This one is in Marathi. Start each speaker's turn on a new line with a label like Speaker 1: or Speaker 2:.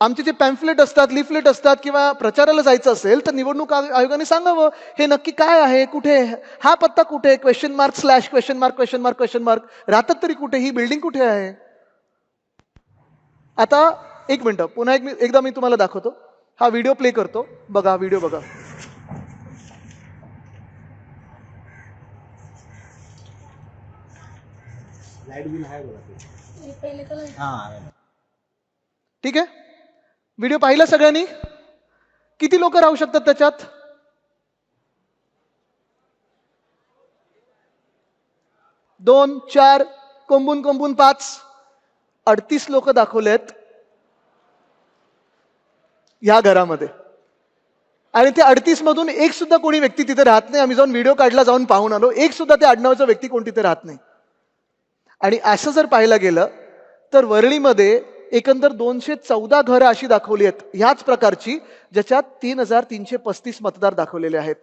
Speaker 1: आमचे जे पॅम्फलेट असतात, लिफलेट असतात किंवा प्रचाराला जायचं असेल तर निवडणूक आयोगाने सांगावं हे नक्की काय आहे, कुठे आहे, हा पत्ता कुठे आहे, question mark slash question mark question mark question mark, राहतात तरी कुठे, ही बिल्डिंग कुठे आहे. आता एक मिनिटं, पुन्हा एकदा मी तुम्हाला दाखवतो. हा व्हिडिओ प्ले करतो, बघा व्हिडिओ बघा.
Speaker 2: लाईट बिल आहे बघा.
Speaker 1: ठीक आहे, व्हिडिओ पाहिला सगळ्यांनी. किती लोक राहू शकतात त्याच्यात? 2, 4, कोंबून कोंबून 5, 38 लोक दाखवलेत या घरामध्ये. आणि ते 38 मधून एक सुद्धा कोणी व्यक्ती तिथे राहत नाही. आम्ही जाऊन व्हिडिओ काढला, जाऊन पाहून आलो, एक सुद्धा त्या आडनावाचा व्यक्ती कोण तिथे राहत नाही. आणि असं जर पाहायला गेलं तर वरळीमध्ये एकंदर 214 घरं अशी दाखवली आहेत ह्याच प्रकारची, ज्याच्यात 3335 मतदार दाखवलेले आहेत.